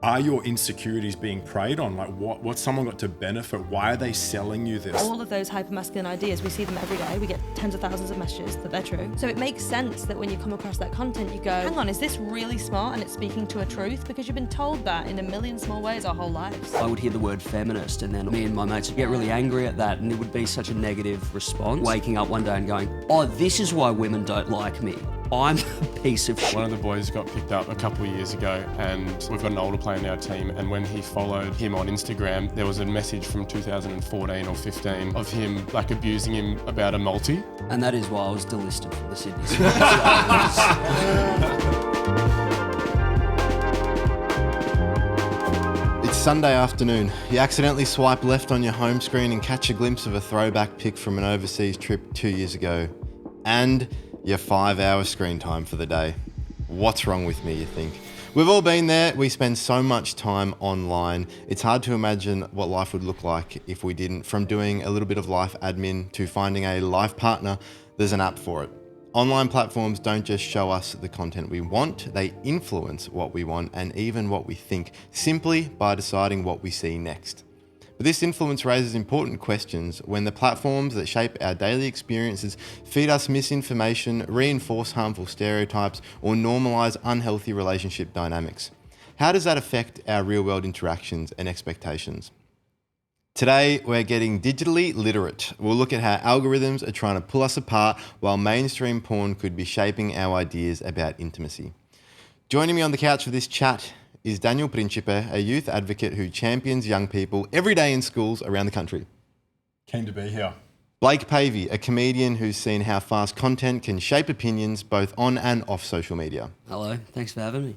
Are your insecurities being preyed on? Like what's someone got to benefit? Why are they selling you this? All of those hypermasculine ideas, we see them every day. We get tens of thousands of messages that they're true. So it makes sense that when you come across that content, you go, hang on, is this really smart and it's speaking to a truth? Because you've been told that in a million small ways our whole lives. I would hear the word feminist and then me and my mates would get really angry at that, and it would be such a negative response. Waking up one day and going, oh, this is why women don't like me. I'm a piece of shit. One of the boys got picked up a couple of years ago, and we've got an older player in our team, and when he followed him on Instagram, there was a message from 2014 or 15 of him like abusing him about a multi. And that is why I was delisted from the Sydney Swans. It's Sunday afternoon. You accidentally swipe left on your home screen and catch a glimpse of a throwback pic from an overseas trip 2 years ago. And your 5-hour screen time for the day. What's wrong with me, you think? We've all been there. We spend so much time online. It's hard to imagine what life would look like if we didn't. From doing a little bit of life admin to finding a life partner, there's an app for it. Online platforms don't just show us the content we want, they influence what we want and even what we think, simply by deciding what we see next. But this influence raises important questions when the platforms that shape our daily experiences feed us misinformation, reinforce harmful stereotypes, or normalize unhealthy relationship dynamics. How does that affect our real-world interactions and expectations? Today, we're getting digitally literate. We'll look at how algorithms are trying to pull us apart while mainstream porn could be shaping our ideas about intimacy. Joining me on the couch for this chat is Daniel Principe, a youth advocate who champions young people every day in schools around the country. Keen to be here. Blake Pavey, a comedian who's seen how fast content can shape opinions both on and off social media. Hello, thanks for having me.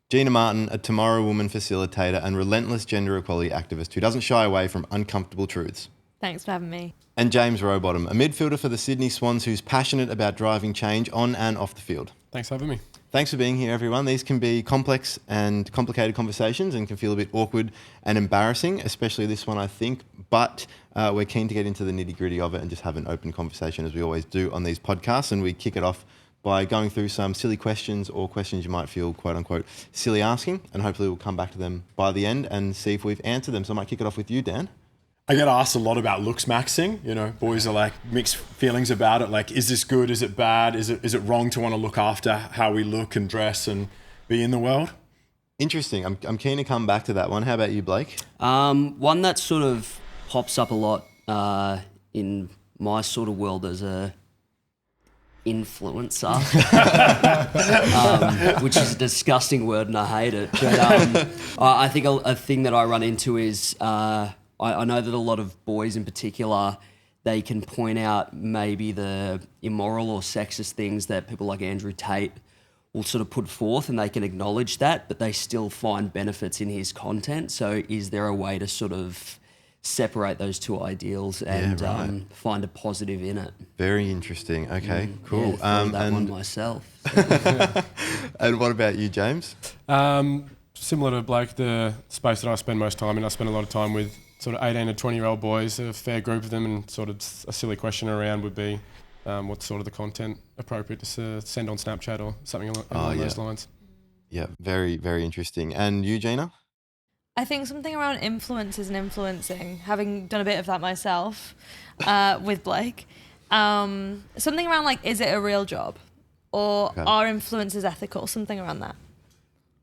Gina Martin, a Tomorrow Woman facilitator and relentless gender equality activist who doesn't shy away from uncomfortable truths. Thanks for having me. And James Rowbottom, a midfielder for the Sydney Swans who's passionate about driving change on and off the field. Thanks for having me. Thanks for being here, everyone. These can be complex and complicated conversations and can feel a bit awkward and embarrassing, especially this one, I think. But we're keen to get into the nitty-gritty of it and just have an open conversation, as we always do on these podcasts. And we kick it off by going through some silly questions or questions you might feel, quote-unquote, silly asking. And hopefully we'll come back to them by the end and see if we've answered them. So I might kick it off with you, Dan. I get asked a lot about looks maxing. You know, boys are like mixed feelings about it. Like, is this good? Is it bad? Is it wrong to want to look after how we look and dress and be in the world? Interesting. I'm keen to come back to that one. How about you, Blake? One that sort of pops up a lot in my sort of world as a influencer, which is a disgusting word and I hate it. But I think a thing that I run into is I know that a lot of boys in particular, they can point out maybe the immoral or sexist things that people like Andrew Tate will sort of put forth, and they can acknowledge that, but they still find benefits in his content. So is there a way to sort of separate those two ideals and find a positive in it? Very interesting. Okay, cool. Yeah, that one myself. And what about you, James? Similar to Blake, the space that I spend most time in, I spend a lot of time with sort of 18 to 20-year-old boys, a fair group of them, and sort of a silly question around would be what's sort of the content appropriate to send on Snapchat or something along those lines. Yeah, very, very interesting. And you, Gina? I think something around influences and influencing, having done a bit of that myself with Blake, something around like, is it a real job? Or are influencers ethical? Something around that.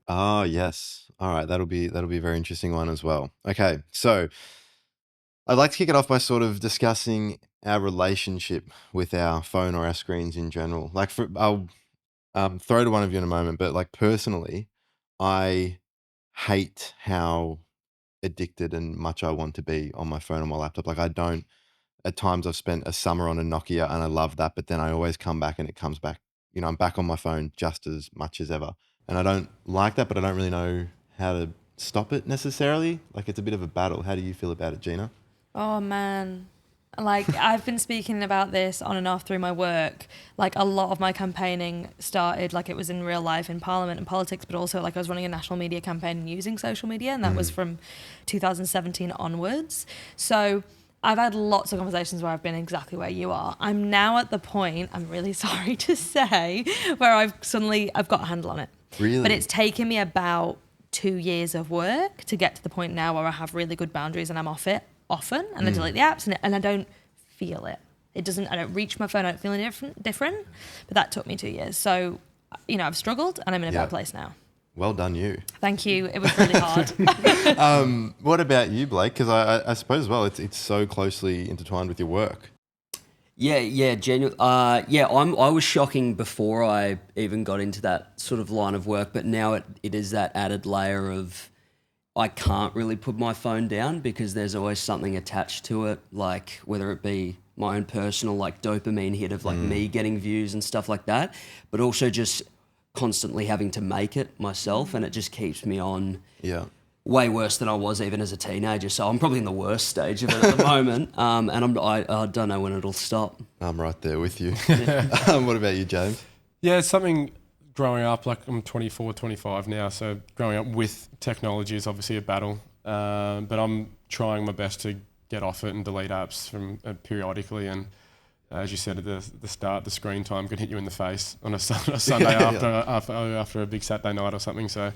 Oh, yes. All right, that'll be a very interesting one as well. Okay, so I'd like to kick it off by sort of discussing our relationship with our phone or our screens in general. Like, I'll throw to one of you in a moment, but like personally, I hate how addicted and much I want to be on my phone or my laptop. Like, I don't. At times, I've spent a summer on a Nokia, and I love that, but then I always come back, and it comes back. You know, I'm back on my phone just as much as ever, and I don't like that, but I don't really know how to stop it necessarily. Like, it's a bit of a battle. How do you feel about it, Gina? Oh man, like I've been speaking about this on and off through my work. Like, a lot of my campaigning started like it was in real life in Parliament and politics, but also like I was running a national media campaign using social media, and that was from 2017 onwards. So I've had lots of conversations where I've been exactly where you are. I'm now at the point, I'm really sorry to say, where I've got a handle on it. Really? But it's taken me about 2 years of work to get to the point now where I have really good boundaries and I'm off it often, and I delete the apps and I don't feel it. I don't reach my phone, I don't feel any different. But that took me 2 years. So, I've struggled and I'm in a better place now. Well done, you. Thank you. It was really hard. What about you, Blake? Because I suppose as well, it's so closely intertwined with your work. Yeah, genuine. I was shocking before I even got into that sort of line of work, but now it is that added layer of I can't really put my phone down because there's always something attached to it, like whether it be my own personal like dopamine hit of like me getting views and stuff like that, but also just constantly having to make it myself, and it just keeps me on way worse than I was even as a teenager. So I'm probably in the worst stage of it at the moment, and I don't know when it'll stop. I'm right there with you. What about you, James? Yeah, it's something growing up, like I'm 24, 25 now, so growing up with technology is obviously a battle, but I'm trying my best to get off it and delete apps from periodically. And as you said at the start, the screen time could hit you in the face on a Sunday after a big Saturday night or something. So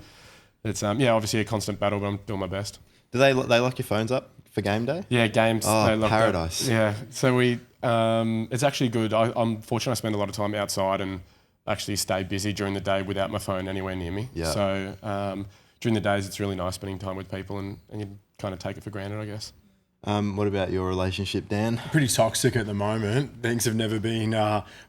it's obviously a constant battle, but I'm doing my best. Do they lock your phones up for game day? Yeah, games. Oh, paradise. Yeah, so it's actually good. I'm fortunate I spend a lot of time outside and actually stay busy during the day without my phone anywhere near me. Yeah. So during the days, it's really nice spending time with people, and you kind of take it for granted, I guess. What about your relationship, Dan? Pretty toxic at the moment. Things have never been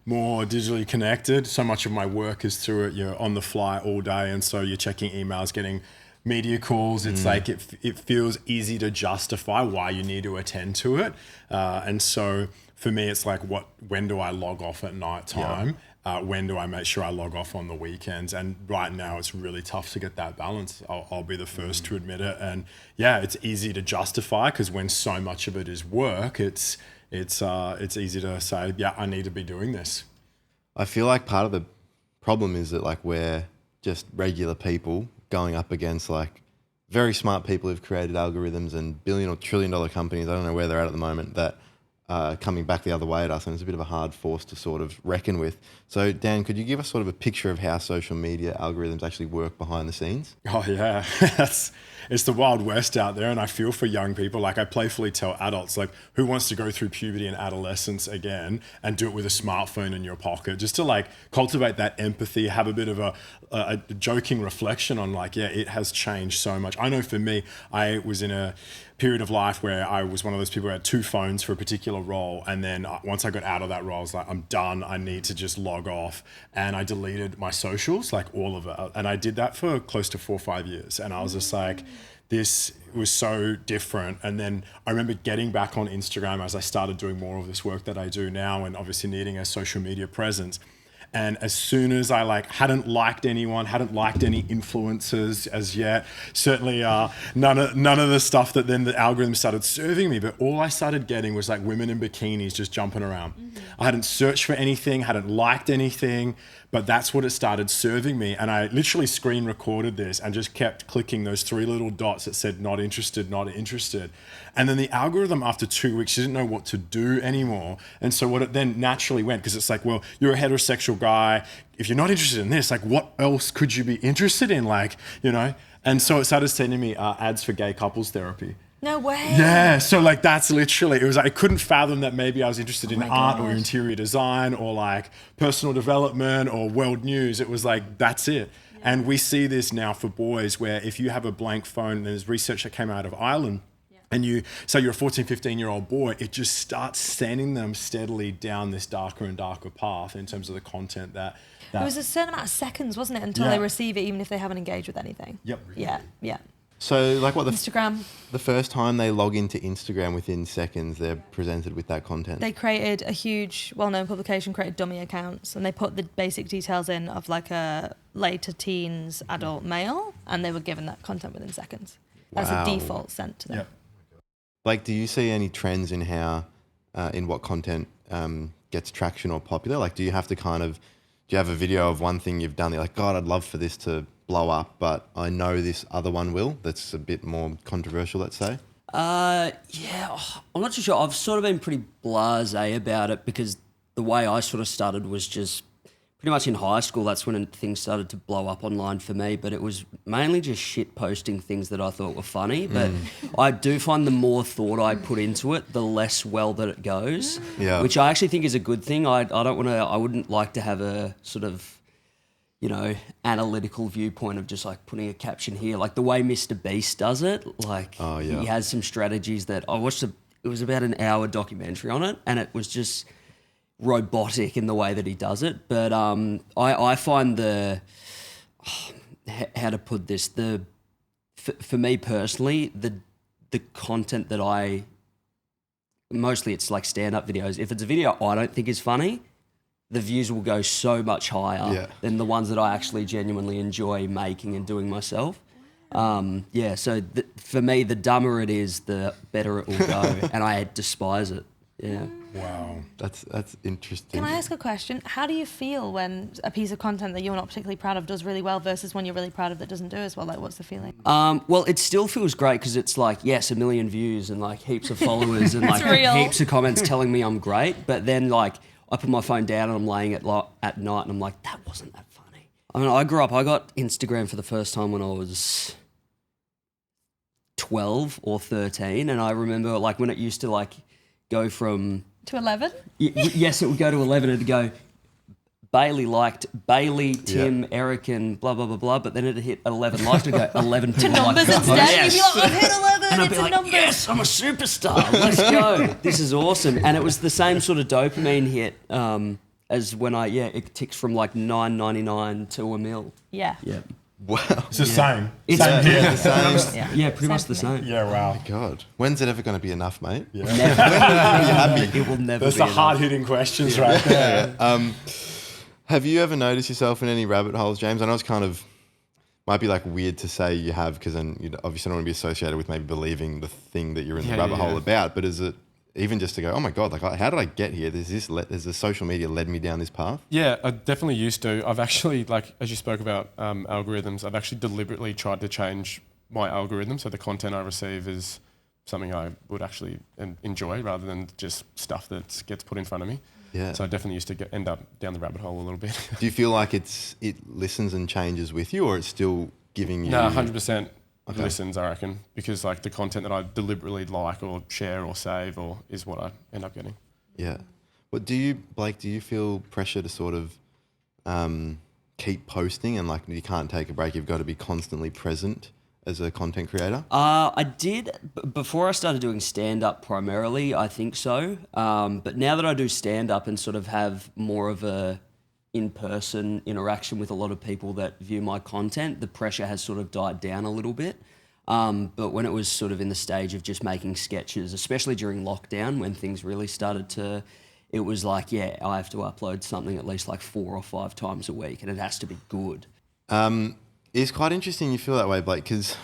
more digitally connected. So much of my work is through it. You're on the fly all day, and so you're checking emails, getting media calls. It's like it feels easy to justify why you need to attend to it. And so for me, it's like, when do I log off at night time? When do I make sure I log off on the weekends? And right now it's really tough to get that balance. I'll be the first to admit it. And it's easy to justify because when so much of it is work, it's easy to say, I need to be doing this. I feel like part of the problem is that like we're just regular people going up against like very smart people who've created algorithms and billion or trillion dollar companies. I don't know where they're at the moment that coming back the other way at us, and it's a bit of a hard force to sort of reckon with. So Dan, could you give us sort of a picture of how social media algorithms actually work behind the scenes? Oh yeah, it's the Wild West out there, and I feel for young people. Like I playfully tell adults, like, who wants to go through puberty and adolescence again and do it with a smartphone in your pocket, just to like cultivate that empathy, have a bit of a joking reflection on like, it has changed so much. I know for me, I was in a period of life where I was one of those people who had 2 phones for a particular role, and then once I got out of that role, I was like, I'm done. I need to just log off, and I deleted my socials, like all of it, and I did that for close to 4 or 5 years, and I was just like, this was so different. And then I remember getting back on Instagram as I started doing more of this work that I do now, and obviously needing a social media presence. And as soon as I hadn't liked anyone, hadn't liked any influencers as yet, certainly none of the stuff that then the algorithm started serving me, but all I started getting was like women in bikinis just jumping around. I hadn't searched for anything, hadn't liked anything, but that's what it started serving me. And I literally screen recorded this and just kept clicking those 3 little dots that said not interested, not interested. And then the algorithm after 2 weeks didn't know what to do anymore. And so what it then naturally went, because it's like, well, you're a heterosexual guy. If you're not interested in this, like what else could you be interested in? Like, and so it started sending me ads for gay couples therapy. No way. Yeah, so like that's literally, it was I couldn't fathom that maybe I was interested in art or interior design or like personal development or world news. It was like, that's it. Yeah. And we see this now for boys where if you have a blank phone, and there's research that came out of Ireland, and you say you're a 14, 15-year-old boy, it just starts sending them steadily down this darker and darker path in terms of the content that it was a certain amount of seconds, wasn't it, until they receive it, even if they haven't engaged with anything. Yep. Yeah. So like what Instagram. The first time they log into Instagram, within seconds, they're presented with that content. They created a huge, well-known publication, created dummy accounts, and they put the basic details in of like a later teens adult male, and they were given that content within seconds. That's a default sent to them. Yep. Like, do you see any trends in how, in what content gets traction or popular? Like, do you have a video of one thing you've done, you're like, God, I'd love for this to blow up, but I know this other one will, that's a bit more controversial, let's say? I'm not too sure. I've sort of been pretty blasé about it because the way I sort of started was just pretty much in high school, that's when things started to blow up online for me. But it was mainly just shit posting things that I thought were funny. But I do find the more thought I put into it, the less well that it goes. Yeah. Which I actually think is a good thing. I wouldn't like to have a sort of, you know, analytical viewpoint of just like putting a caption here, like the way Mr. Beast does it. Like he has some strategies that I watched. It was about an hour documentary on it, and it was just robotic in the way that he does it. But I find how to put this, for me personally, the content that mostly it's like stand-up videos. If it's a video I don't think is funny, the views will go so much higher than the ones that I actually genuinely enjoy making and doing myself. So for me, the dumber it is, the better it will go, and I despise it. Yeah. Wow. That's interesting. Can I ask a question? How do you feel when a piece of content that you're not particularly proud of does really well versus when you're really proud of that doesn't do as well? Like, what's the feeling? Well, it still feels great because it's like, yes, 1 million views and like heaps of followers and like real. heaps of comments telling me I'm great. But then like I put my phone down and I'm laying at night and I'm like, that wasn't that funny. I mean, I got Instagram for the first time when I was 12 or 13, and I remember like when it used to like go from To 11? yes, it would go to 11 and it'd go Bailey liked Bailey, Tim, Eric, and blah blah blah blah. But then it'd hit 11 likes, it'd go 11 To people numbers liked. instead? Yes. You'd be like, I've hit 11, And I'd it's be a like, number. yes, I'm a superstar. Let's go. This is awesome. And it was the same sort of dopamine hit as when it ticks from like $9.99 to $1 million. Yeah. Yeah. Wow. It's the same. It's Same here. The same. Yeah, pretty much the for me. same. Yeah, wow. God, when's it ever going to be enough, mate? Yeah. It will never That's be the enough. hard-hitting questions right there. Have you ever noticed yourself in any rabbit holes, James? I know it's kind of might be like weird to say you have, because then you obviously don't want to be associated with maybe believing the thing that you're in the rabbit hole about. But is it even just to go, oh my God, like how did I get here? Has the social media led me down this path? Yeah, I definitely used to. I've actually, like, as you spoke about algorithms, I've actually deliberately tried to change my algorithm so the content I receive is something I would actually enjoy rather than just stuff that gets put in front of me. Yeah. So I definitely used to end up down the rabbit hole a little bit. Do you feel like it listens and changes with you, or it's still giving you? No, 100% listens, I reckon, because like the content that I deliberately like or share or save is what I end up getting. Yeah. But Blake, do you feel pressure to sort of keep posting, and like you can't take a break, you've got to be constantly present as a content creator? I did before I started doing stand-up primarily, I think so. But now that I do stand-up and sort of have more of a in-person interaction with a lot of people that view my content, the pressure has sort of died down a little bit. But when it was sort of in the stage of just making sketches, especially during lockdown when things really started to, it was like, yeah, I have to upload something at least like 4 or 5 times a week, and it has to be good. It's quite interesting you feel that way, Blake, because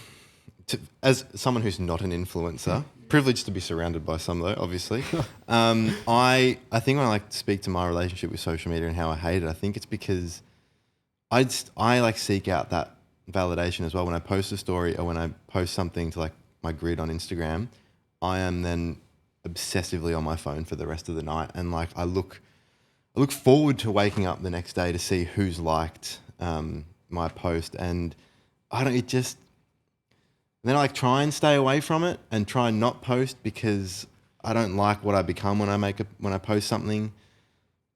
as someone who's not an influencer, privileged to be surrounded by some though, obviously, I think when I like speak to my relationship with social media and how I hate it, I think it's because I like seek out that validation as well. When I post a story or when I post something to like my grid on Instagram, I am then obsessively on my phone for the rest of the night, and like I look forward to waking up the next day to see who's liked my post, and then I like try and stay away from it and try and not post because I don't like what I become when I post something.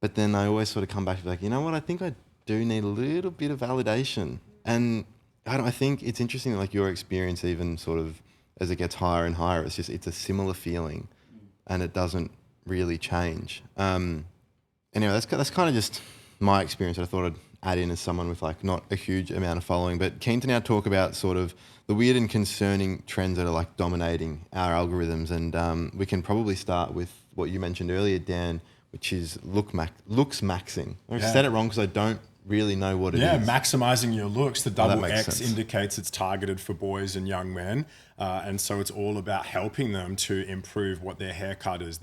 But then I always sort of come back to be like, you know what, I think I do need a little bit of validation. And I think it's interesting that like your experience, even sort of as it gets higher and higher, it's a similar feeling and it doesn't really change. Anyway, that's kind of just my experience that I thought I'd add in as someone with like not a huge amount of following, but keen to now talk about sort of the weird and concerning trends that are like dominating our algorithms. And we can probably start with what you mentioned earlier, Dan, which is looks maxing. I said it wrong because I don't really know what it is. Yeah, maximizing your looks. The double makes X sense. indicates it's targeted for boys and young men. And so it's all about helping them to improve what their haircut is,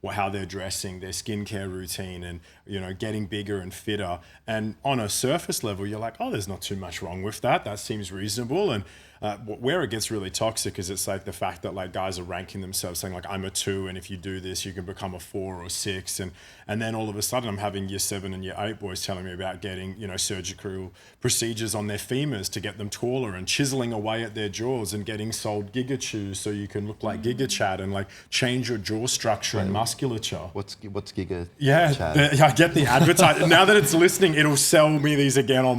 how they're dressing, their skincare routine, and, you know, getting bigger and fitter. And on a surface level, you're like, oh, there's not too much wrong with that. That seems reasonable. And where it gets really toxic is it's like the fact that like guys are ranking themselves saying like, I'm a 2, and if you do this, you can become a 4 or 6. And then all of a sudden I'm having year 7 and year 8 boys telling me about getting, you know, surgical procedures on their femurs to get them taller, and chiseling away at their jaws and getting sold Giga Chews so you can look like Giga Chad and like change your jaw structure and musculature. What's Giga? Yeah, Chad? I get the advertising. Now that it's listening, it'll sell me these again on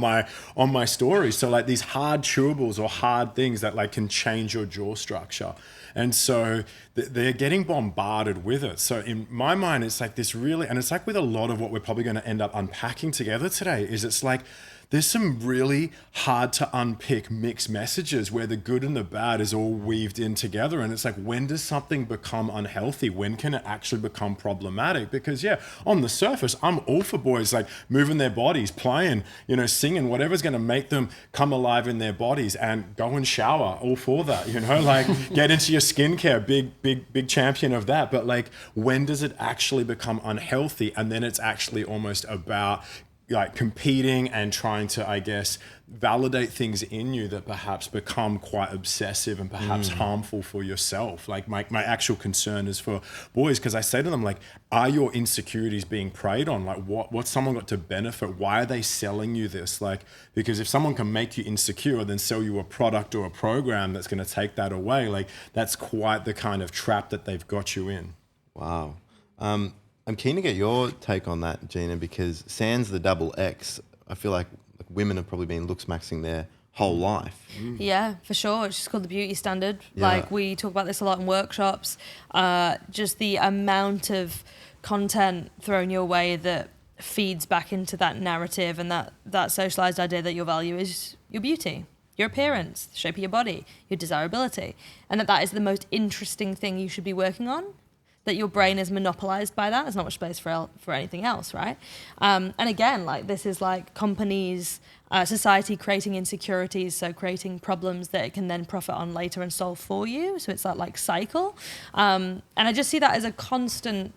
my story. So like these hard chewables or hard things that like can change your jaw structure. And so they're getting bombarded with it. So in my mind, it's like this really, and it's like with a lot of what we're probably going to end up unpacking together today, is it's like there's some really hard to unpick mixed messages where the good and the bad is all weaved in together. And it's like, when does something become unhealthy? When can it actually become problematic? Because yeah, on the surface, I'm all for boys like moving their bodies, playing, you know, singing, whatever's going to make them come alive in their bodies, and go and shower, all for that, you know, like get into your skincare, big champion of that. But like, when does it actually become unhealthy? And then it's actually almost about like competing and trying to, I guess, validate things in you that perhaps become quite obsessive and perhaps harmful for yourself. Like my actual concern is for boys, because I say to them, like, are your insecurities being preyed on? Like what's someone got to benefit? Why are they selling you this? Like, because if someone can make you insecure, then sell you a product or a program that's going to take that away, like that's quite the kind of trap that they've got you in. Wow. I'm keen to get your take on that, Gina, because sans the double X, I feel like women have probably been looks maxing their whole life. Yeah, for sure. It's just called the beauty standard. Yeah. Like we talk about this a lot in workshops. Just the amount of content thrown your way that feeds back into that narrative and that socialized idea that your value is your beauty, your appearance, the shape of your body, your desirability, and that is the most interesting thing you should be working on. That your brain is monopolized by that. There's not much space for anything else, right? And again, like this is like companies, society creating insecurities, so creating problems that it can then profit on later and solve for you. So it's that like cycle. And I just see that as a constant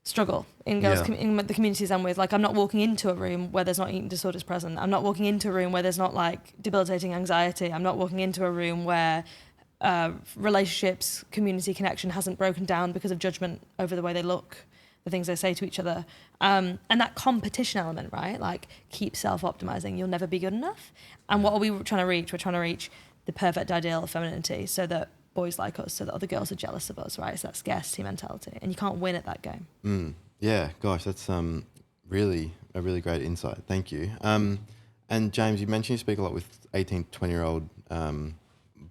struggle in girls in the communities I'm with. Like I'm not walking into a room where there's not eating disorders present. I'm not walking into a room where there's not like debilitating anxiety. I'm not walking into a room where relationships, community connection hasn't broken down because of judgment over the way they look, the things they say to each other. And that competition element, right? Like keep self-optimizing. You'll never be good enough. And what are we trying to reach? We're trying to reach the perfect ideal of femininity so that boys like us, so that other girls are jealous of us, right? It's that scarcity mentality. And you can't win at that game. Yeah, gosh, that's really a really great insight. Thank you. And James, you mentioned you speak a lot with 18, 20-year-old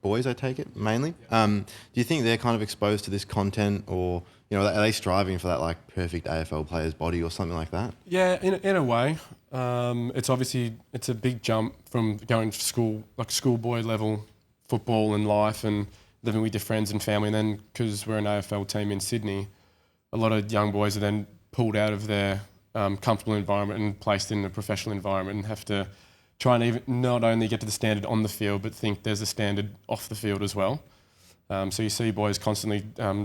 boys, I take it, mainly. Do you think they're kind of exposed to this content, or, you know, are they striving for that like perfect AFL player's body or something like that? Yeah, in a way. It's a big jump from going to school, like schoolboy level football and life and living with your friends and family. And then because we're an AFL team in Sydney, a lot of young boys are then pulled out of their comfortable environment and placed in a professional environment and have to try and even not only get to the standard on the field, but think there's a standard off the field as well. So you see boys constantly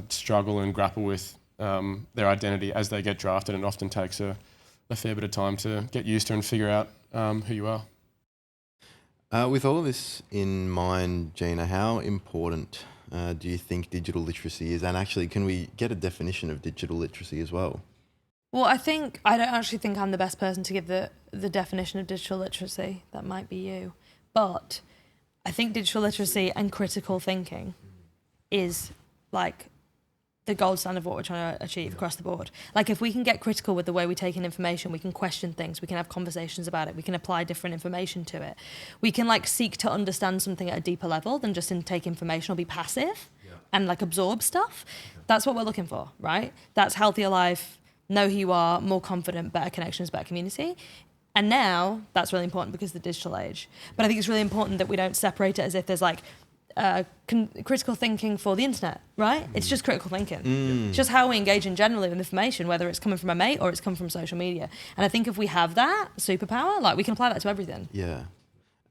struggle and grapple with their identity as they get drafted, and it often takes a fair bit of time to get used to and figure out who you are. With all of this in mind, Gina, how important do you think digital literacy is? And actually, can we get a definition of digital literacy as well? Well, I don't actually think I'm the best person to give the definition of digital literacy. That might be you. But I think digital literacy and critical thinking is like the gold standard of what we're trying to achieve across the board. Like if we can get critical with the way we take in information, we can question things, we can have conversations about it, we can apply different information to it. We can like seek to understand something at a deeper level than just take information or be passive and like absorb stuff. That's what we're looking for, right? That's healthier life, know who you are, more confident, better connections, better community. And now that's really important because of the digital age. But I think it's really important that we don't separate it as if there's like critical thinking for the internet, right? It's just critical thinking. It's just how we engage in generally with information, whether it's coming from a mate or it's coming from social media. And I think if we have that superpower, like we can apply that to everything. Yeah.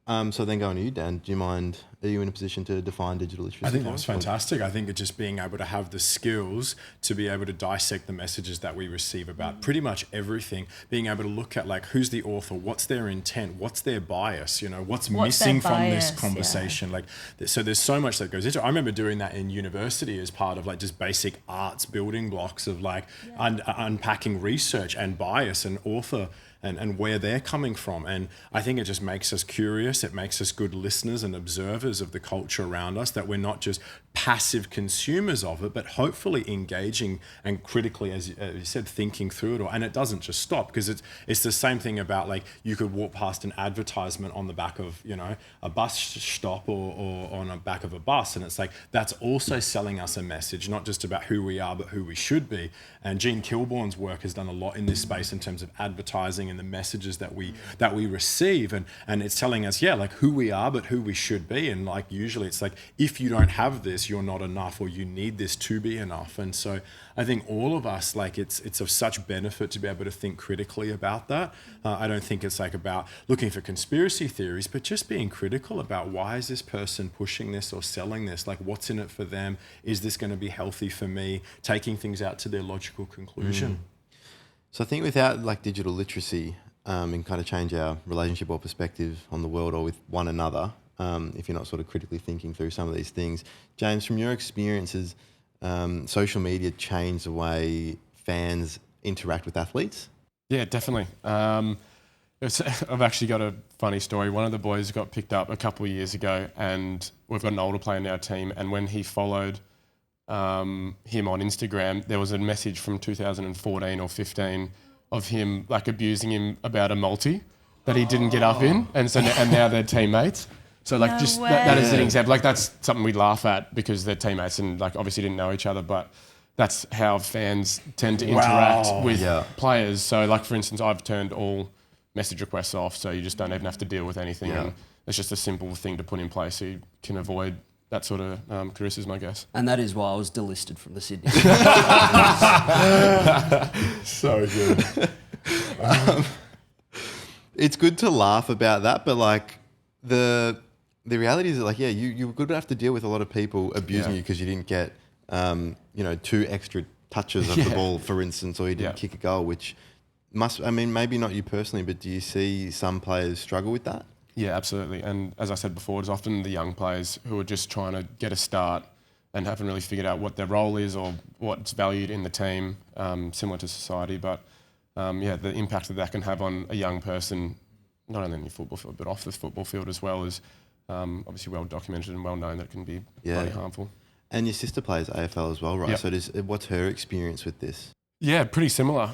So then going to you, Dan, do you mind, are you in a position to define digital literacy? I think for that's us? fantastic. I think it's just being able to have the skills to be able to dissect the messages that we receive about pretty much everything, being able to look at like who's the author, what's their intent, what's their bias, you know, what's missing their from this bias, conversation. Like, so there's so much that goes into it. I remember doing that in university as part of like just basic arts building blocks of like unpacking research and bias and author and where they're coming from. And I think it just makes us curious. It makes us good listeners and observers of the culture around us, that we're not just passive consumers of it, but hopefully engaging and critically, as you said, thinking through it all. And it doesn't just stop, because it's the same thing about like you could walk past an advertisement on the back of, you know, a bus stop or on the back of a bus. And it's like, that's also selling us a message, not just about who we are, but who we should be. And Gene Kilbourne's work has done a lot in this space in terms of advertising and the messages that we receive. And it's telling us, like who we are, but who we should be. And like, usually it's like, if you don't have this, you're not enough, or you need this to be enough. And so I think all of us, like it's of such benefit to be able to think critically about that. I don't think it's like about looking for conspiracy theories, but just being critical about, why is this person pushing this or selling this? Like, what's in it for them? Is this going to be healthy for me? Taking things out to their logical conclusion. So I think without like digital literacy, and kind of change our relationship or perspective on the world or with one another, if you're not sort of critically thinking through some of these things. James, from your experiences, social media changed the way fans interact with athletes? Yeah, definitely. I've actually got a funny story. One of the boys got picked up a couple of years ago, and we've got an older player in our team, and when he followed him on Instagram, there was a message from 2014 or 15 of him like abusing him about a multi that he didn't get up in, and now they're teammates. So like, that is an example. Like, that's something we laugh at because they're teammates and like obviously didn't know each other, but that's how fans tend to interact with players. So like, for instance, I've turned all message requests off, so you just don't even have to deal with anything. And it's just a simple thing to put in place so you can avoid that sort of criticism, I guess. And that is why I was delisted from the Sydney. So good. It's good to laugh about that, but like the reality is that like, you're going to have to deal with a lot of people abusing you because you didn't get, 2 extra touches of the ball, for instance, or you didn't kick a goal, which maybe not you personally, but do you see some players struggle with that? Yeah, absolutely. And as I said before, it's often the young players who are just trying to get a start and haven't really figured out what their role is or what's valued in the team, similar to society. But the impact that can have on a young person, not only in the football field, but off the football field as well, is obviously well documented and well known that it can be very harmful. And your sister plays AFL as well, right? Yep. So what's her experience with this? Yeah, pretty similar.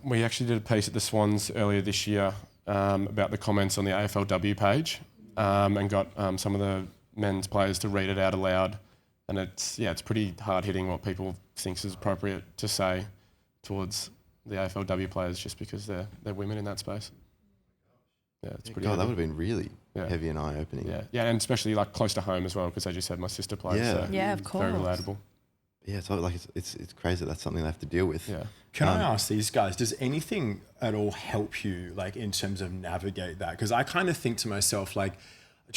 We actually did a piece at the Swans earlier this year about the comments on the AFLW page, and got some of the men's players to read it out aloud. And it's pretty hard hitting what people think is appropriate to say towards the AFLW players just because they're women in that space. Yeah, it's pretty. God, that would have been really heavy and eye opening. Yeah, and especially like close to home as well, because as you said, my sister plays. Yeah, of course. Very relatable. Yeah, so like it's crazy that's something they have to deal with. Yeah. Can I ask these guys, does anything at all help you like in terms of navigate that? Because I kind of think to myself, like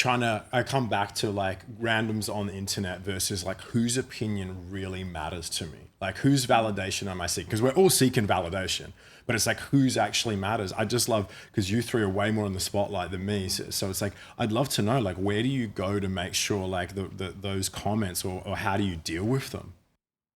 I come back to like randoms on the internet versus like whose opinion really matters to me. Like whose validation am I seeking? Because we're all seeking validation, but it's like whose actually matters. I just love, because you three are way more in the spotlight than me. So it's like, I'd love to know, like, where do you go to make sure like those comments or how do you deal with them?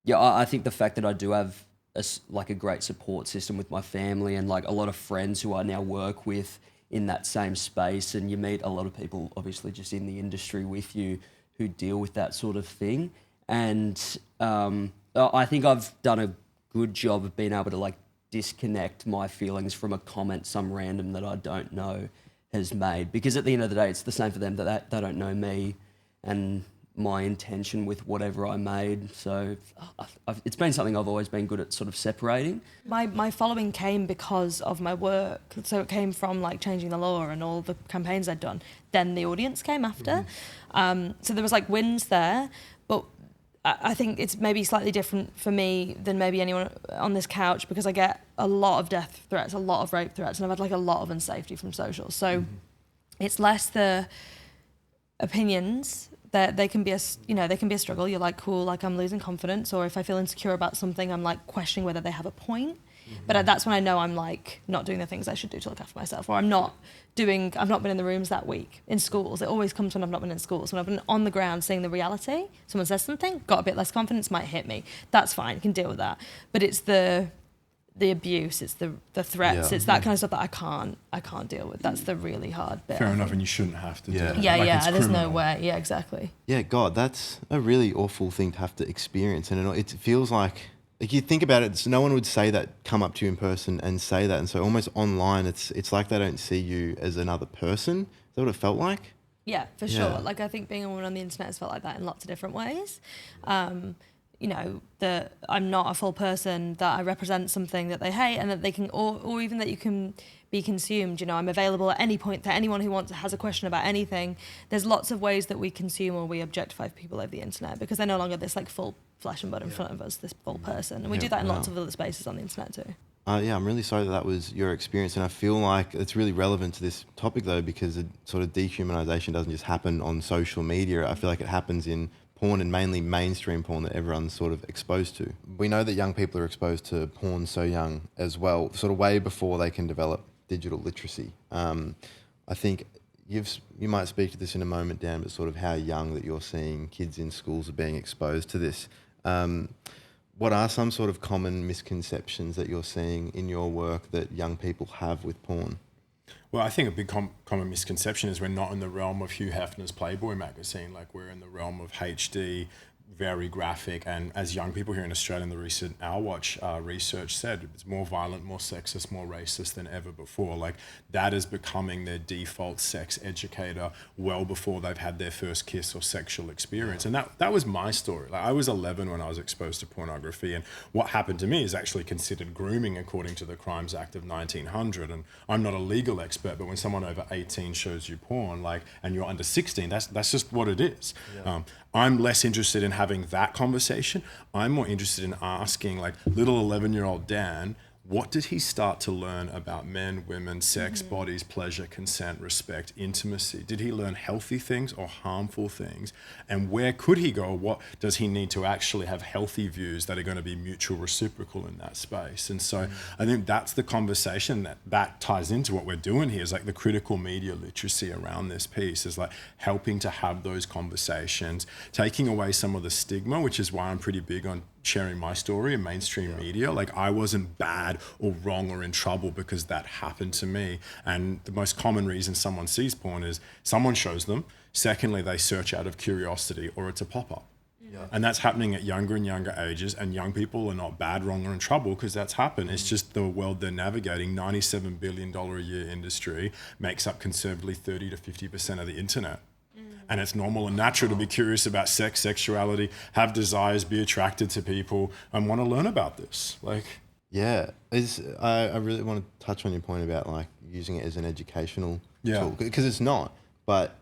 Yeah, I think the fact that I do have a great support system with my family and like a lot of friends who I now work with in that same space, and you meet a lot of people obviously just in the industry with you who deal with that sort of thing. And I think I've done a good job of being able to like disconnect my feelings from a comment some random that I don't know has made, because at the end of the day it's the same for them, that they don't know me, and my intention with whatever I made. So it's been something I've always been good at sort of separating. My following came because of my work. So it came from like changing the law and all the campaigns I'd done. Then the audience came after. So there was like wins there, but I think it's maybe slightly different for me than maybe anyone on this couch, because I get a lot of death threats, a lot of rape threats, and I've had like a lot of unsafety from social. So it's less the opinions that they can be a struggle. You're like, cool, like I'm losing confidence, or if I feel insecure about something, I'm like questioning whether they have a point. But that's when I know I'm like not doing the things I should do to look after myself, or I've not been in the rooms that week. In schools, it always comes when I've not been in schools. When I've been on the ground seeing the reality, someone says something, got a bit less confidence, might hit me. That's fine, can deal with that. But it's the abuse, it's the threats, it's that kind of stuff that I can't deal with. That's the really hard bit. Fair enough, and you shouldn't have to do that. Yeah, there's no criminal. way. Yeah, exactly. Yeah, God, that's a really awful thing to have to experience. And it feels like you think about it, no one would say that, come up to you in person and say that. And so almost online, it's like they don't see you as another person. Is that what it felt like? Yeah, for sure. Like I think being a woman on the internet has felt like that in lots of different ways. You know, that I'm not a full person, that I represent something that they hate, and that they can, or even that you can be consumed. You know, I'm available at any point to anyone who has a question about anything. There's lots of ways that we consume or we objectify people over the internet, because they're no longer this like full flesh and blood in front of us, this full person. And we do that in lots of other spaces on the internet too. Yeah, I'm really sorry that was your experience, and I feel like it's really relevant to this topic though, because it sort of dehumanization doesn't just happen on social media. I feel like it happens in porn, and mainly mainstream porn that everyone's sort of exposed to. We know that young people are exposed to porn so young as well, sort of way before they can develop digital literacy. I think you might speak to this in a moment, Dan, but sort of how young that you're seeing kids in schools are being exposed to this. What are some sort of common misconceptions that you're seeing in your work that young people have with porn? Well, I think a big common misconception is we're not in the realm of Hugh Hefner's Playboy magazine. Like, we're in the realm of HD, very graphic, and as young people here in Australia, in the recent Our Watch research said, it's more violent, more sexist, more racist than ever before. Like, that is becoming their default sex educator well before they've had their first kiss or sexual experience. And that was my story. Like, I was 11 when I was exposed to pornography, and what happened to me is actually considered grooming according to the Crimes Act of 1900. And I'm not a legal expert, but when someone over 18 shows you porn, like, and you're under 16, that's just what it is. Yeah. I'm less interested in having that conversation. I'm more interested in asking, like, little 11-year-old Dan, what did he start to learn about men, women, sex, bodies, pleasure, consent, respect, intimacy? Did he learn healthy things or harmful things? And where could he go? What does he need to actually have healthy views that are going to be mutual reciprocal in that space? And so I think that's the conversation that ties into what we're doing here, is like the critical media literacy around this piece, is like helping to have those conversations, taking away some of the stigma, which is why I'm pretty big on sharing my story in mainstream media. Like, I wasn't bad or wrong or in trouble because that happened to me. And the most common reason someone sees porn is someone shows them. Secondly, they search out of curiosity, or it's a pop-up. Yeah. And that's happening at younger and younger ages, and young people are not bad, wrong, or in trouble because that's happened. It's just the world they're navigating. $97 billion a year industry makes up conservatively 30 to 50% of the internet. And it's normal and natural to be curious about sex, sexuality, have desires, be attracted to people, and want to learn about this. Like, yeah, I really want to touch on your point about like using it as an educational tool, because it's not. But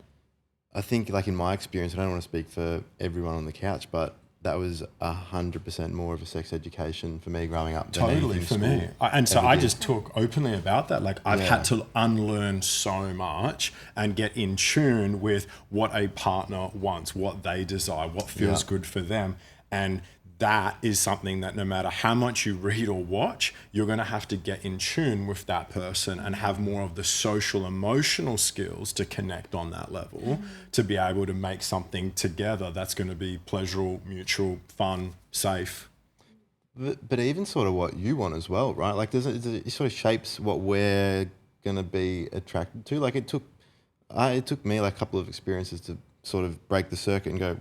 I think, like, in my experience, I don't want to speak for everyone on the couch, but that was 100% more of a sex education for me growing up. Totally, for me. And so I just talk openly about that. Like, I've had to unlearn so much and get in tune with what a partner wants, what they desire, what feels good for them. And that is something that no matter how much you read or watch, you're going to have to get in tune with that person and have more of the social emotional skills to connect on that level, to be able to make something together that's going to be pleasurable, mutual, fun, safe. But even sort of what you want as well, right? Like, it sort of shapes what we're going to be attracted to. Like, it took me like a couple of experiences to sort of break the circuit and go,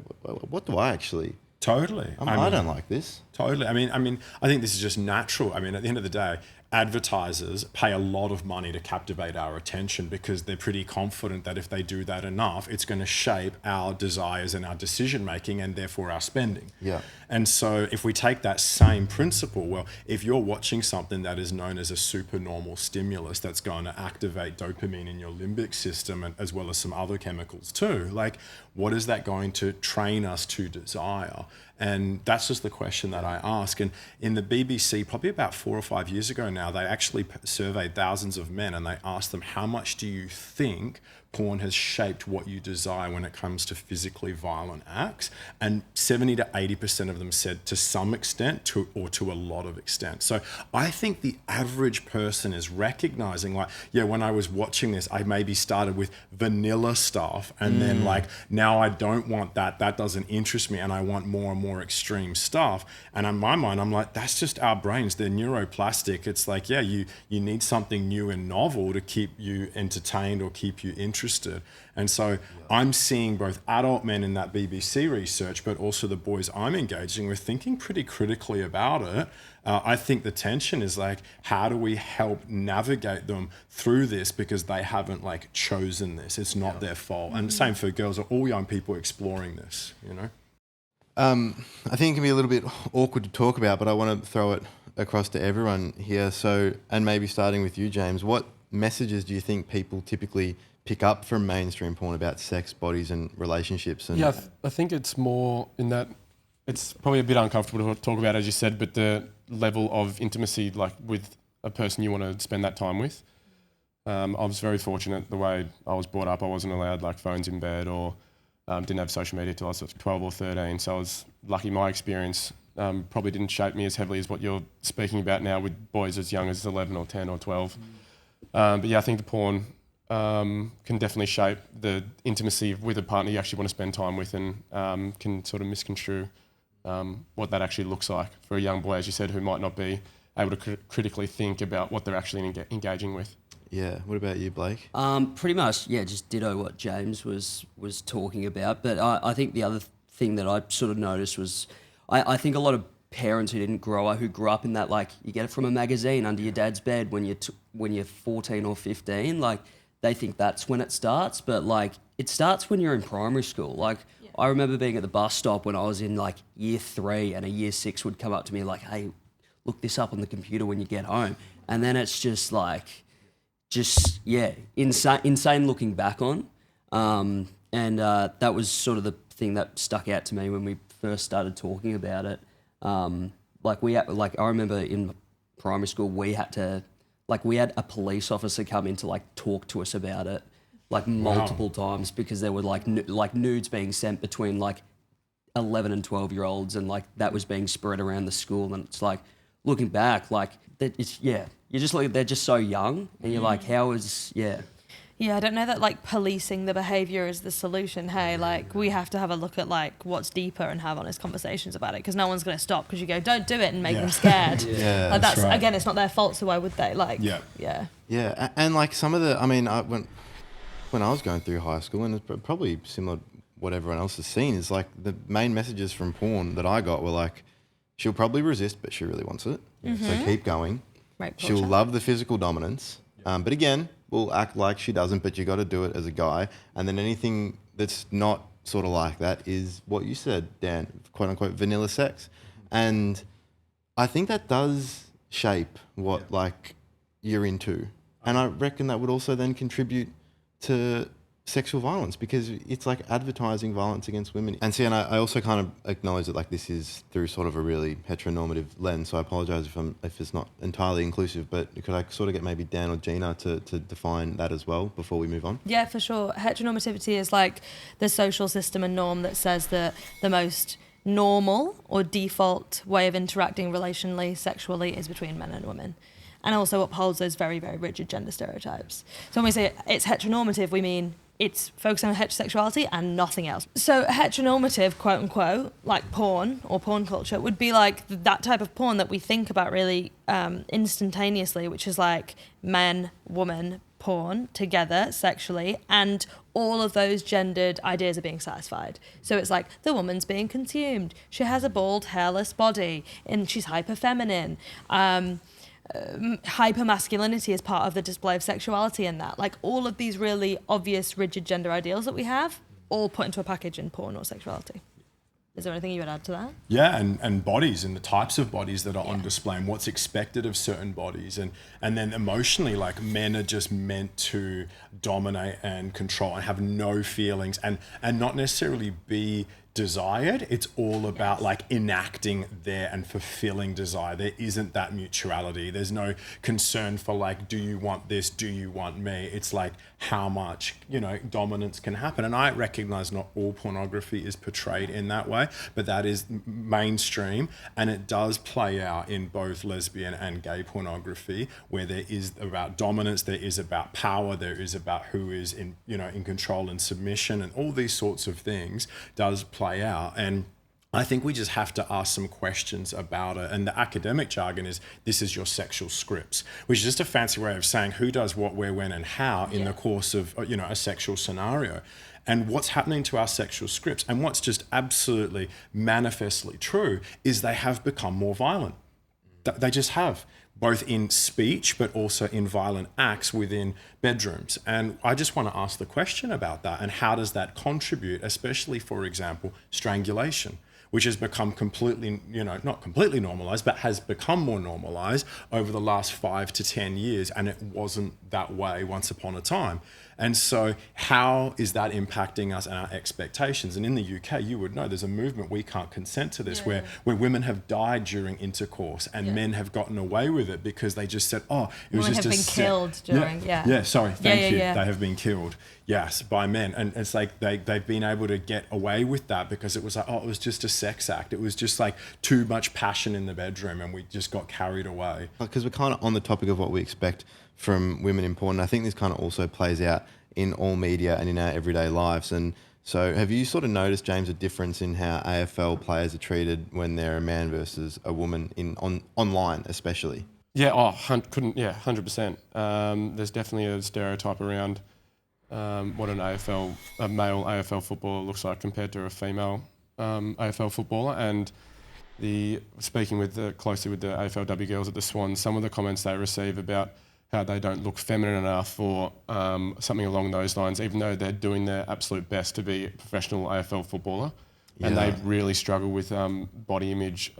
what do I actually... Totally. I don't like this. Totally. I mean, I think this is just natural. I mean, at the end of the day, advertisers pay a lot of money to captivate our attention because they're pretty confident that if they do that enough, it's going to shape our desires and our decision making and therefore our spending. Yeah. And so if we take that same principle, well, if you're watching something that is known as a supernormal stimulus that's going to activate dopamine in your limbic system, and as well as some other chemicals too, like what is that going to train us to desire? And that's just the question that I ask. And in the BBC, probably about 4 or 5 years ago now, they actually surveyed thousands of men and they asked them, how much do you think porn has shaped what you desire when it comes to physically violent acts? And 70 to 80% of them said to some extent or to a lot of extent. So I think the average person is recognizing, like, yeah, when I was watching this, I maybe started with vanilla stuff and then like, now I don't want that. That doesn't interest me and I want more and more extreme stuff. And in my mind, I'm like, that's just our brains. They're neuroplastic. It's like, yeah, you need something new and novel to keep you entertained or keep you interested. And so I'm seeing both adult men in that BBC research, but also the boys I'm engaging with thinking pretty critically about it. I think the tension is like, how do we help navigate them through this because they haven't like chosen this? It's not their fault. And same for girls, are all young people exploring this, you know? I think it can be a little bit awkward to talk about, but I want to throw it across to everyone here. So, and maybe starting with you, James, what messages do you think people typically pick up from mainstream porn about sex, bodies and relationships? And Yeah, I think it's more in that it's probably a bit uncomfortable to talk about, as you said, but the level of intimacy, like with a person you want to spend that time with. I was very fortunate the way I was brought up. I wasn't allowed like phones in bed or didn't have social media till I was 12 or 13. So I was lucky my experience probably didn't shape me as heavily as what you're speaking about now with boys as young as 11 or 10 or 12. But yeah, I think the porn can definitely shape the intimacy with a partner you actually want to spend time with, and can sort of misconstrue what that actually looks like for a young boy, as you said, who might not be able to critically think about what they're actually engaging with. yeah, what about you, Blake? Pretty much, yeah, just ditto what James was talking about. But I think the other thing that I sort of noticed was I think a lot of parents who grew up in that, like, you get it from a magazine under your dad's bed when you're 14 or 15, like, they think that's when it starts, but like it starts when you're in primary school. Like I remember being at the bus stop when I was in like year 3 and a year 6 would come up to me like, hey, look this up on the computer when you get home. And then it's just like, insane looking back on. And that was sort of the thing that stuck out to me when we first started talking about it. I remember in primary school we had a police officer come in to like talk to us about it like multiple times because there were like nudes being sent between like 11 and 12-year-olds, and like that was being spread around the school. And it's like, looking back, like you're just like, they're just so young, and you're like, Yeah, I don't know that like policing the behaviour is the solution. Hey, like we have to have a look at like what's deeper and have honest conversations about it, because no one's going to stop because you go, don't do it, and make them scared. Like that's right. Again, it's not their fault, so why would they? Like, Yeah, and like some of the, I mean, when I was going through high school, and it's probably similar to what everyone else has seen, is like the main messages from porn that I got were like, she'll probably resist, but she really wants it. So keep going. Right, She'll love the physical dominance. But again, we'll act like she doesn't, but you got to do it as a guy. And then anything that's not sort of like that is what you said, Dan, quote unquote, vanilla sex. And I think that does shape what like you're into. And I reckon that would also then contribute to sexual violence, because it's like advertising violence against women. And see, and I also kind of acknowledge that like this is through sort of a really heteronormative lens, so I apologise if it's not entirely inclusive, but could I sort of get maybe Dan or Gina to define that as well before we move on? Yeah, for sure. Heteronormativity is like the social system and norm that says that the most normal or default way of interacting relationally, sexually, is between men and women, and also upholds those very, very rigid gender stereotypes. So when we say it's heteronormative, we mean it's focused on heterosexuality and nothing else. So heteronormative, quote unquote, like porn or porn culture, would be like that type of porn that we think about really instantaneously, which is like men, woman, porn together sexually, and all of those gendered ideas are being satisfied. So it's like the woman's being consumed. She has a bald, hairless body, and she's hyper feminine. hyper-masculinity as part of the display of sexuality in that. Like all of these really obvious rigid gender ideals that we have, all put into a package in porn or sexuality. Is there anything you would add to that? Yeah, and bodies and the types of bodies that are on display and what's expected of certain bodies. And then emotionally, like men are just meant to dominate and control and have no feelings and not necessarily be desired. It's all about like enacting there and fulfilling desire. There isn't that mutuality. There's no concern for like, do you want this? Do you want me? It's like how much, dominance can happen. And I recognize not all pornography is portrayed in that way, but that is mainstream. And it does play out in both lesbian and gay pornography, where there is about dominance, there is about power, there is about who is in control and submission, and all these sorts of things does play out. And I think we just have to ask some questions about it. And the academic jargon is, this is your sexual scripts, which is just a fancy way of saying who does what, where, when, and how in the course of, a sexual scenario. And what's happening to our sexual scripts, and what's just absolutely manifestly true, is they have become more violent. They just have, both in speech, but also in violent acts within bedrooms. And I just want to ask the question about that, and how does that contribute, especially, for example, strangulation, which has become completely, not completely normalized, but has become more normalized over the last 5 to 10 years. And it wasn't that way once upon a time. And so how is that impacting us and our expectations? And in the UK, you would know there's a movement, We Can't Consent to This, where women have died during intercourse and men have gotten away with it because they just said, oh, it was women just have been killed during, thank you. They have been killed, yes, by men. And it's like they've been able to get away with that because it was like, it was just a sex act. It was just like too much passion in the bedroom and we just got carried away. Because we're kind of on the topic of what we expect from women in porn. And I think this kind of also plays out in all media and in our everyday lives. And so have you sort of noticed, James, a difference in how AFL players are treated when they're a man versus a woman online especially? Yeah, 100%. There's definitely a stereotype around what a male AFL footballer looks like compared to a female AFL footballer. And speaking closely with the AFLW girls at the Swans, some of the comments they receive about how they don't look feminine enough or something along those lines, even though they're doing their absolute best to be a professional AFL footballer. Yeah. And they really struggle with body image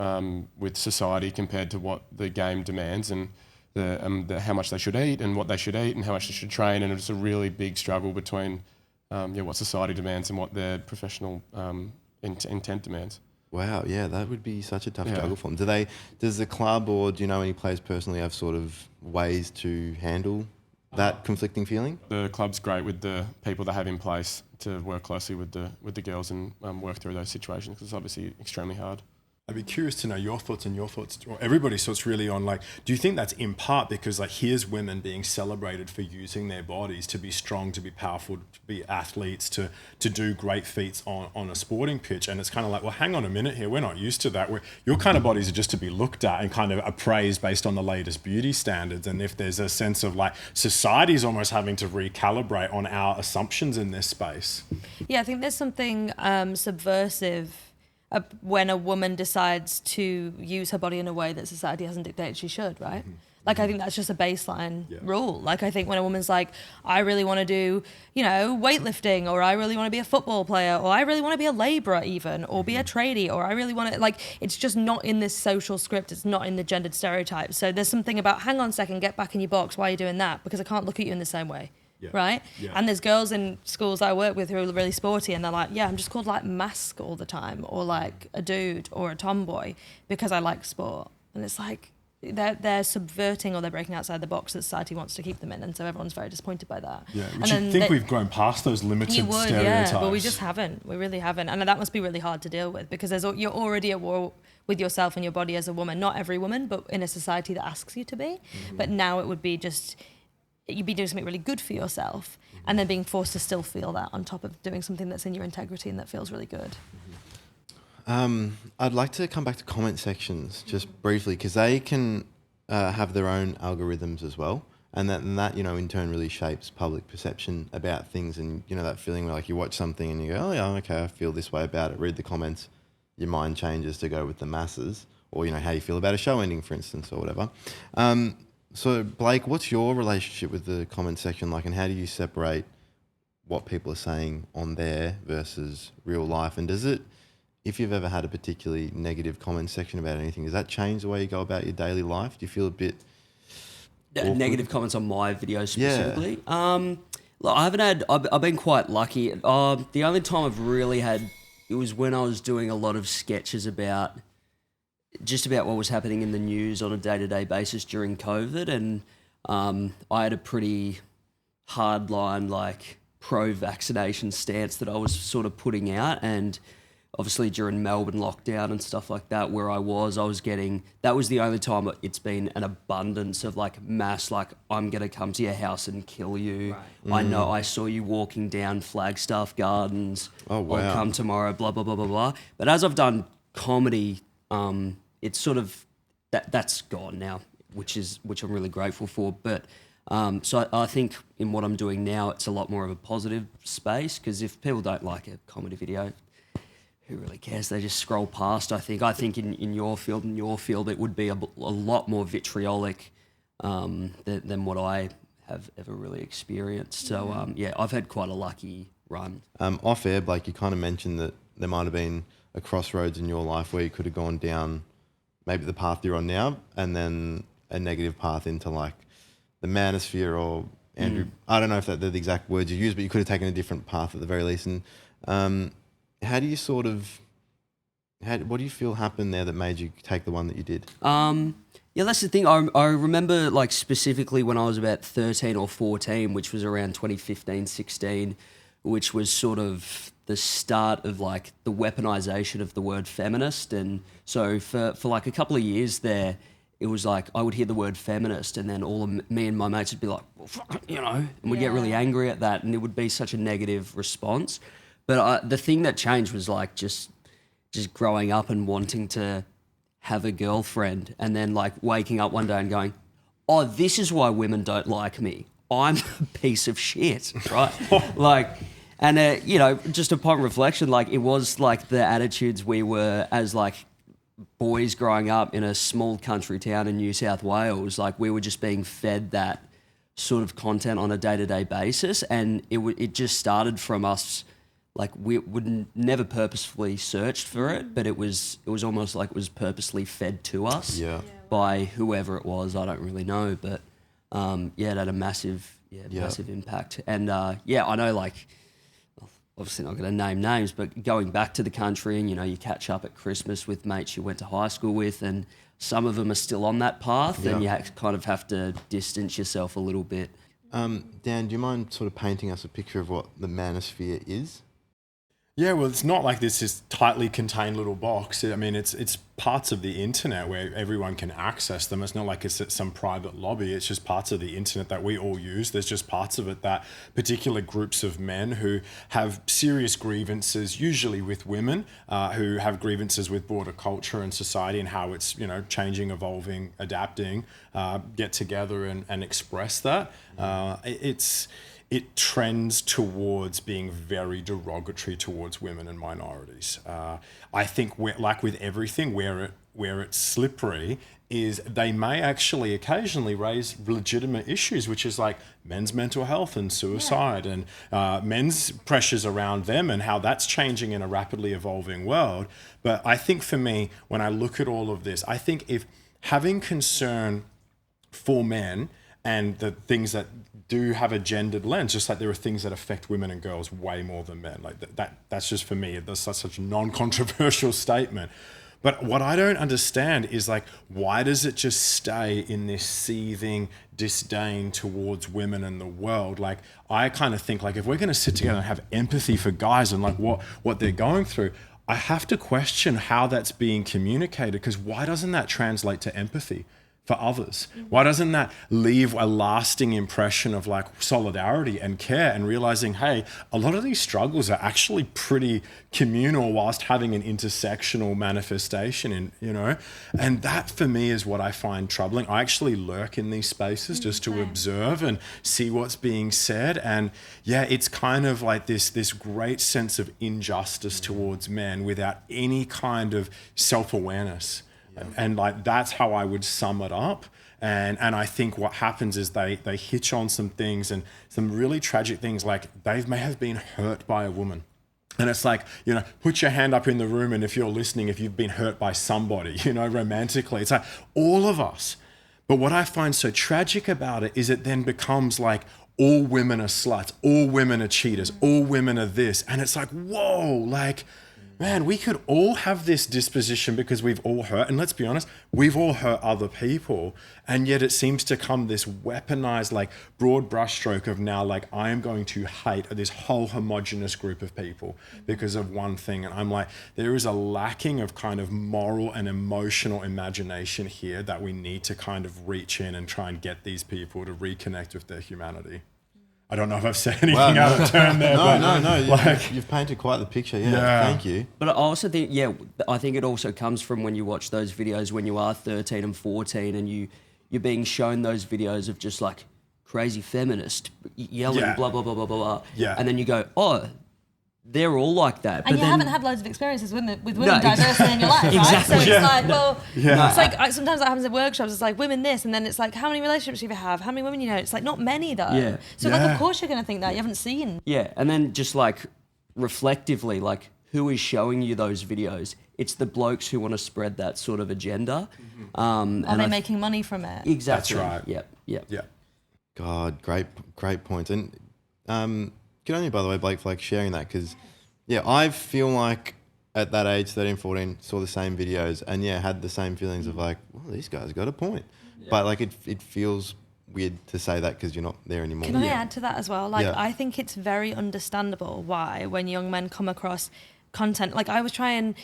with society compared to what the game demands, and how much they should eat and what they should eat and how much they should train. And it's a really big struggle between what society demands and what their professional intent demands. Wow, yeah, that would be such a tough juggle for them. Does the club, or do you know any players personally, have sort of ways to handle that conflicting feeling? The club's great with the people they have in place to work closely with the girls and work through those situations, because it's obviously extremely hard. I'd be curious to know your thoughts, or everybody's thoughts really, on like, do you think that's in part because like here's women being celebrated for using their bodies to be strong, to be powerful, to be athletes, to do great feats on a sporting pitch, and it's kind of like, well, hang on a minute here, we're not used to that. Your kind of bodies are just to be looked at and kind of appraised based on the latest beauty standards. And if there's a sense of like society's almost having to recalibrate on our assumptions in this space. Yeah, I think there's something subversive when a woman decides to use her body in a way that society hasn't dictated she should, right? Mm-hmm. Like, I think that's just a baseline rule. Like, I think when a woman's like, I really want to do, weightlifting, or I really want to be a football player, or I really want to be a labourer even, or be a tradie, or I really want to, like, it's just not in this social script. It's not in the gendered stereotypes. So there's something about, hang on a second, get back in your box. Why are you doing that? Because I can't look at you in the same way. Yeah. Right? Yeah. And there's girls in schools that I work with who are really sporty, and they're like, I'm just called like mask all the time, or like a dude or a tomboy because I like sport. And it's like they're subverting, or they're breaking outside the box that society wants to keep them in, and so everyone's very disappointed by that. Yeah, which you think we've grown past those limited stereotypes. Yeah, but we just haven't. We really haven't. And that must be really hard to deal with, because you're already at war with yourself and your body as a woman. Not every woman, but in a society that asks you to be. Mm-hmm. But now it would be just, you'd be doing something really good for yourself, and then being forced to still feel that on top of doing something that's in your integrity and that feels really good. I'd like to come back to comment sections just briefly, because they can have their own algorithms as well, and that in turn really shapes public perception about things. And that feeling where like you watch something and you go, oh yeah, okay, I feel this way about it, read the comments, your mind changes to go with the masses. or, how you feel about a show ending, for instance, or whatever. So Blake, what's your relationship with the comment section like, and how do you separate what people are saying on there versus real life? And does it, if you've ever had a particularly negative comment section about anything, does that change the way you go about your daily life? Do you feel a bit awkward? Negative comments on my videos specifically? Look, I haven't had, I've been quite lucky. The only time I've really had, it was when I was doing a lot of sketches about just about what was happening in the news on a day-to-day basis during COVID. And I had a pretty hardline, like, pro-vaccination stance that I was sort of putting out. And obviously during Melbourne lockdown and stuff like that, where I was getting, that was the only time it's been an abundance of like mass, like, I'm going to come to your house and kill you. Right. I know I saw you walking down Flagstaff Gardens. Oh, wow. I'll come tomorrow, blah, blah, blah, blah, blah. But as I've done comedy, it's sort of, that's gone now, which I'm really grateful for. But so I think in what I'm doing now, it's a lot more of a positive space, because if people don't like a comedy video, who really cares? They just scroll past. I think in your field, it would be a lot more vitriolic than what I have ever really experienced. So I've had quite a lucky run. Off air, Blake, you kind of mentioned that there might have been a crossroads in your life where you could have gone down maybe the path you're on now, and then a negative path into like the manosphere or Andrew. I don't know if they're the exact words you use, but you could have taken a different path at the very least. And how do you what do you feel happened there that made you take the one that you did? Yeah, that's the thing. I remember, like, specifically when I was about 13 or 14, which was around 2015, 16, which was sort of the start of, like, the weaponization of the word feminist. And so for like a couple of years there, it was like I would hear the word feminist, and then all of me and my mates would be like, well, fuck it, and we'd get really angry at that, and it would be such a negative response. But the thing that changed was like just growing up and wanting to have a girlfriend, and then like waking up one day and going, oh, this is why women don't like me. I'm a piece of shit, right? Just upon reflection, like, it was like the attitudes we were as like boys growing up in a small country town in New South Wales. Like, we were just being fed that sort of content on a day-to-day basis, and it just started from us. Like, we would never purposefully searched for it, but it was almost like it was purposely fed to us by whoever it was. I don't really know, but it had a massive impact. And I know, like, obviously not going to name names, but going back to the country, and you catch up at Christmas with mates you went to high school with, and some of them are still on that path, and you kind of have to distance yourself a little bit. Dan, do you mind sort of painting us a picture of what the manosphere is? Yeah, well, it's not like this is tightly contained little box. I mean, it's parts of the internet where everyone can access them. It's not like it's at some private lobby. It's just parts of the internet that we all use. There's just parts of it that particular groups of men who have serious grievances, usually with women, who have grievances with broader culture and society and how it's, changing, evolving, adapting, get together and express that. It trends towards being very derogatory towards women and minorities. I think, like with everything, where it's slippery is they may actually occasionally raise legitimate issues, which is like men's mental health and suicide and men's pressures around them and how that's changing in a rapidly evolving world. But I think for me, when I look at all of this, I think if having concern for men and the things that do have a gendered lens, just like there are things that affect women and girls way more than men. Like that's just, for me, that's such a non-controversial statement. But what I don't understand is, like, why does it just stay in this seething disdain towards women and the world? Like, I kind of think, like, if we're going to sit together and have empathy for guys and like what they're going through, I have to question how that's being communicated, because why doesn't that translate to empathy for others? Why doesn't that leave a lasting impression of like solidarity and care and realizing, hey, a lot of these struggles are actually pretty communal whilst having an intersectional manifestation and that for me is what I find troubling. I actually lurk in these spaces just to observe and see what's being said, and it's kind of like this great sense of injustice towards men without any kind of self-awareness. And like, that's how I would sum it up. And I think what happens is they hitch on some things and some really tragic things, like they may have been hurt by a woman. And it's like, you know, put your hand up in the room, and if you're listening, if you've been hurt by somebody, you know, romantically, it's like all of us. But what I find so tragic about it is it then becomes like all women are sluts, all women are cheaters, all women are this. And it's like, whoa, like, man, we could all have this disposition because we've all hurt. And let's be honest, we've all hurt other people. And yet it seems to come this weaponized, like broad brushstroke of now, like, I am going to hate this whole homogenous group of people because of one thing. And I'm like, there is a lacking of kind of moral and emotional imagination here that we need to kind of reach in and try and get these people to reconnect with their humanity. I don't know if I've said anything out of turn there. No. Like, You've painted quite the picture. Yeah, thank you. But I also think, I think it also comes from when you watch those videos when you are 13 and 14 and you're being shown those videos of just like crazy feminist yelling, blah, blah, blah, blah, blah. Yeah. And then you go, oh, they're all like that. And you haven't had loads of experiences with women diversity in your life, right? Exactly. So it's like, well, Yeah. it's like sometimes that happens at workshops. It's like women this, and then it's like, how many relationships do you have? How many women you know? It's like not many though. Yeah. So like, of course you're going to think that you haven't seen. Yeah, and then just like reflectively, like who is showing you those videos? It's the blokes who want to spread that sort of agenda. Are they making money from it? Exactly. That's right. Yep. yeah. God, great points. And good on you, by the way, Blake, for like sharing that, because I feel like at that age, 13, 14, saw the same videos and had the same feelings of like, well, these guys got a point. Yeah. But like it feels weird to say that because you're not there anymore. Can I add to that as well? Like, I think it's very understandable why when young men come across content, like I was trying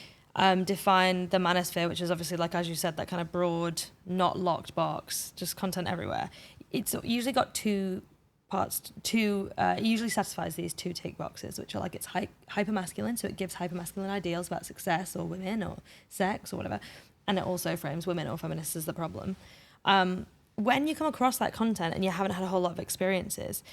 define the manosphere, which is obviously, like, as you said, that kind of broad, not locked box, just content everywhere. It's usually got two parts. It usually satisfies these two tick boxes, which are like, it's hyper masculine, so it gives hyper masculine ideals about success or women or sex or whatever, and it also frames women or feminists as the problem. When you come across that content and you haven't had a whole lot of experiences,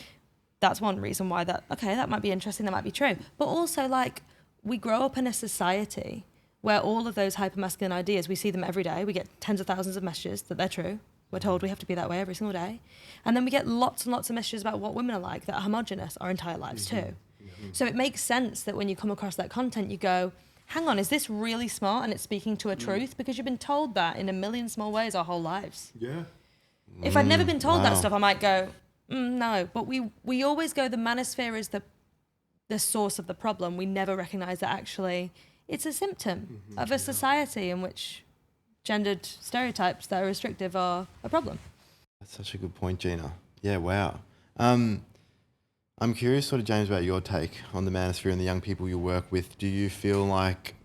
that's one reason why that might be interesting, that might be true. But also, like, we grow up in a society where all of those hyper masculine ideas, we see them every day. We get tens of thousands of messages that they're true. We're told we have to be that way every single day. And then we get lots and lots of messages about what women are like that are homogenous our entire lives too. Mm-hmm. So it makes sense that when you come across that content, you go, hang on, is this really smart and it's speaking to a truth? Because you've been told that in a million small ways our whole lives. Yeah. If I'd never been told that stuff, I might go, no. But we always go, the manosphere is the source of the problem. We never recognise that actually it's a symptom of a society in which gendered stereotypes that are restrictive are a problem. That's such a good point, Gina. Yeah, wow. I'm curious, sort of, James, about your take on the manosphere and the young people you work with. Do you feel like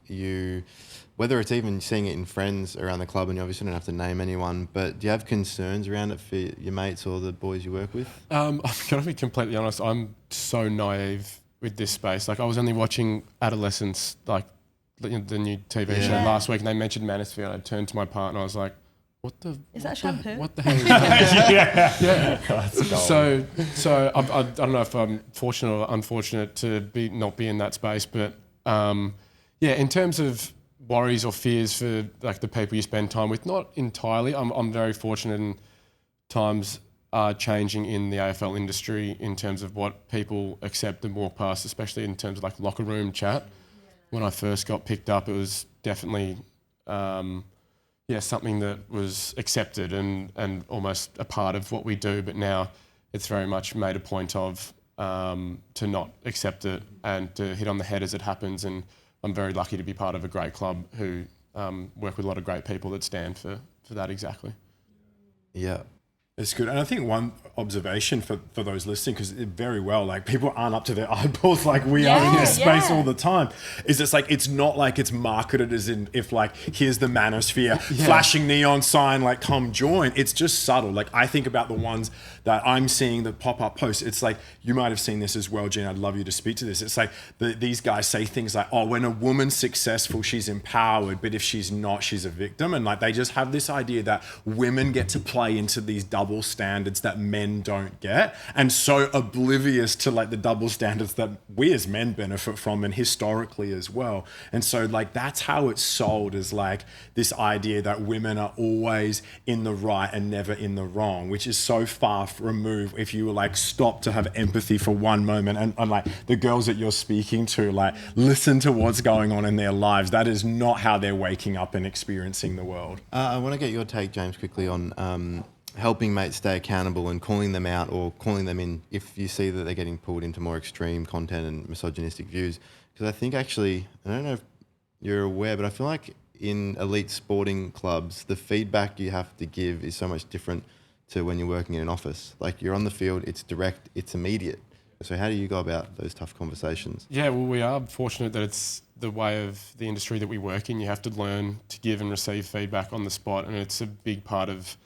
whether it's even seeing it in friends around the club, and you obviously don't have to name anyone, but do you have concerns around it for your mates or the boys you work with? I'm going to be completely honest. I'm so naive with this space. Like, I was only watching Adolescence, like the new TV show last week, and they mentioned manosphere, and I turned to my partner, I was like, is that shampoo? What the hell is that? yeah. So I don't know if I'm fortunate or unfortunate to not be in that space, but in terms of worries or fears for like the people you spend time with, not entirely. I'm very fortunate, and times are changing in the AFL industry in terms of what people accept and walk past, especially in terms of like locker room chat. When I first got picked up, it was definitely something that was accepted and almost a part of what we do. But now it's very much made a point of to not accept it and to hit on the head as it happens. And I'm very lucky to be part of a great club who work with a lot of great people that stand for that exactly. Yeah. It's good. And I think one observation for those listening, because very well, like, people aren't up to their eyeballs like we are in this space all the time, is it's like, it's not like it's marketed as in, if like, here's the manosphere, flashing neon sign, like, come join. It's just subtle. Like, I think about the ones that I'm seeing that pop up posts. It's like, you might have seen this as well, Gina. I'd love you to speak to this. It's like these guys say things like, oh, when a woman's successful, she's empowered, but if she's not, she's a victim. And like, they just have this idea that women get to play into these double double standards that men don't get, and so oblivious to like the double standards that we as men benefit from, and historically as well. And so like that's how it's sold, is like this idea that women are always in the right and never in the wrong, which is so far removed if you were like stop to have empathy for one moment, and like the girls that you're speaking to, like listen to what's going on in their lives. That is not how they're waking up and experiencing the world. I want to get your take, James, quickly on helping mates stay accountable and calling them out or calling them in if you see that they're getting pulled into more extreme content and misogynistic views. Because I think actually, I don't know if you're aware, but I feel like in elite sporting clubs, the feedback you have to give is so much different to when you're working in an office. Like you're on the field, it's direct, it's immediate. So how do you go about those tough conversations? Yeah, well, we are fortunate that it's the way of the industry that we work in. You have to learn to give and receive feedback on the spot, and it's a big part of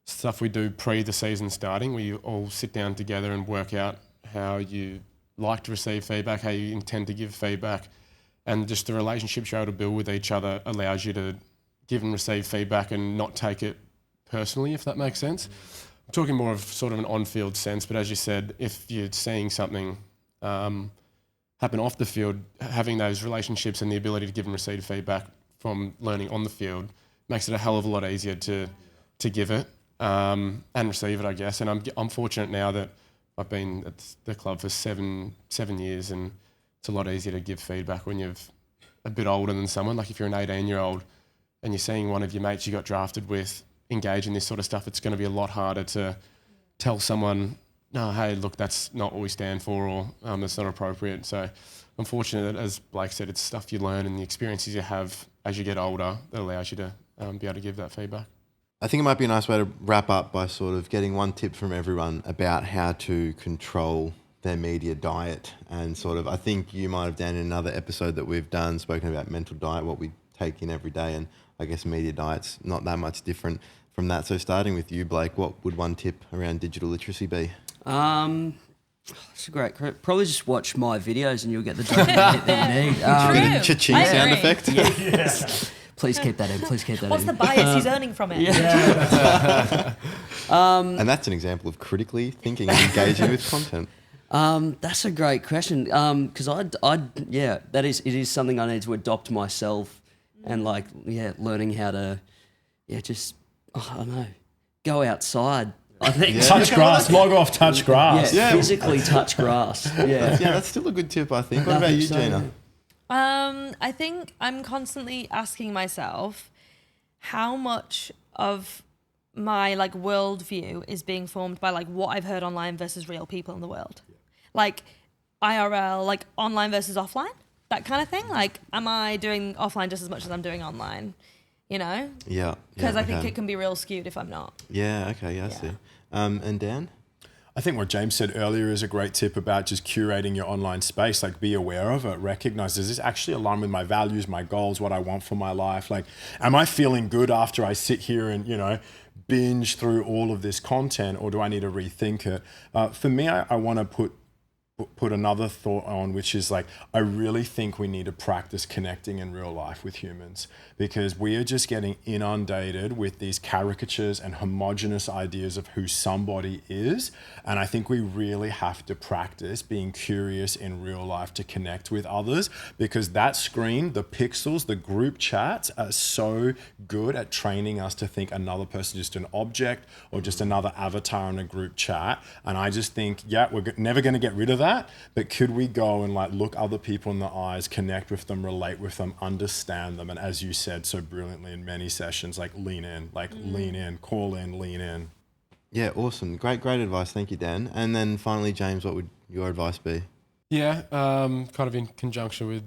stuff we do pre the season starting. We all sit down together and work out how you like to receive feedback, how you intend to give feedback, and just the relationships you're able to build with each other allows you to give and receive feedback and not take it personally, if that makes sense. I'm talking more of sort of an on-field sense, but as you said, if you're seeing something happen off the field, having those relationships and the ability to give and receive feedback from learning on the field makes it a hell of a lot easier to give it and receive it, I guess. And I'm fortunate now that I've been at the club for seven years, and it's a lot easier to give feedback when you're a bit older than someone. Like if you're an 18-year-old and you're seeing one of your mates you got drafted with engage in this sort of stuff, it's going to be a lot harder to tell someone, no, hey, look, that's not what we stand for, or that's not appropriate. So I'm fortunate that, as Blake said, it's stuff you learn and the experiences you have as you get older that allows you to be able to give that feedback. I think it might be a nice way to wrap up by sort of getting one tip from everyone about how to control their media diet. And sort of, I think you might have done in another episode that we've done, spoken about mental diet, what we take in every day, and I guess media diet's not that much different from that. So starting with you, Blake, what would one tip around digital literacy be? It's a great. Probably just watch my videos and you'll get the dopamine that you need. True. Cha-ching I sound agree. effect? Yes. Please keep that in. Please keep that What's in. the bias he's earning from it? And that's an example of critically thinking and engaging with content. That's a great question. Because it is something I need to adopt myself, and learning how to, I don't know, go outside. I think Touch grass, log off, touch grass. Yeah. physically touch grass. Yeah. Yeah, that's still a good tip, I think. What about you, Gina? I think I'm constantly asking myself how much of my like worldview is being formed by like what I've heard online versus real people in the world. Like IRL, like online versus offline, that kind of thing. Like, am I doing offline just as much as I'm doing online? You know? Yeah. Because I think it can be real skewed if I'm not. Yeah, okay, I see. And Dan? I think what James said earlier is a great tip about just curating your online space. Like, be aware of it. Recognize, does this actually align with my values, my goals, what I want for my life? Like, am I feeling good after I sit here and, binge through all of this content, or do I need to rethink it? For me, I want to put another thought on, which is like, I really think we need to practice connecting in real life with humans, because we are just getting inundated with these caricatures and homogenous ideas of who somebody is. And I think we really have to practice being curious in real life to connect with others, because that screen, the pixels, the group chats are so good at training us to think another person is just an object or just another avatar in a group chat. And I just think, we're never going to get rid of that. But could we go and like look other people in the eyes, connect with them, relate with them, understand them, and as you said so brilliantly in many sessions, like lean in, call in, lean in. Yeah, awesome. Great advice. Thank you, Dan. And then finally, James, what would your advice be? Yeah, kind of in conjunction with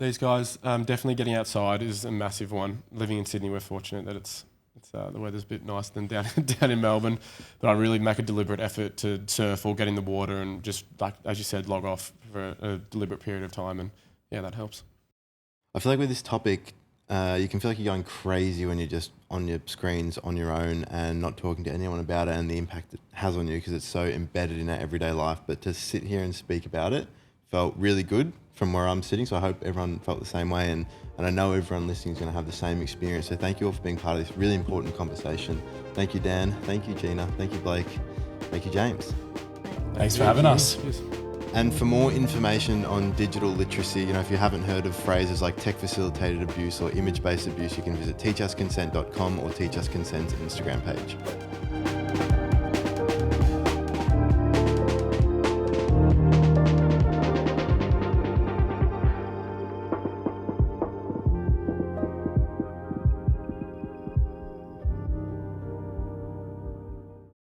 these guys, definitely getting outside is a massive one. Living in Sydney, we're fortunate that it's the weather's a bit nicer than down in Melbourne, but I really make a deliberate effort to surf or get in the water and just, like as you said, log off for a deliberate period of time, and yeah, that helps. I feel like with this topic, you can feel like you're going crazy when you're just on your screens on your own and not talking to anyone about it and the impact it has on you, because it's so embedded in our everyday life. But to sit here and speak about it felt really good from where I'm sitting. So I hope everyone felt the same way. And I know everyone listening is going to have the same experience. So thank you all for being part of this really important conversation. Thank you, Dan. Thank you, Gina. Thank you, Blake. Thank you, James. Thanks for having us. Cheers. And for more information on digital literacy, if you haven't heard of phrases like tech facilitated abuse or image-based abuse, you can visit teachusconsent.com or Teach Us Consent's Instagram page.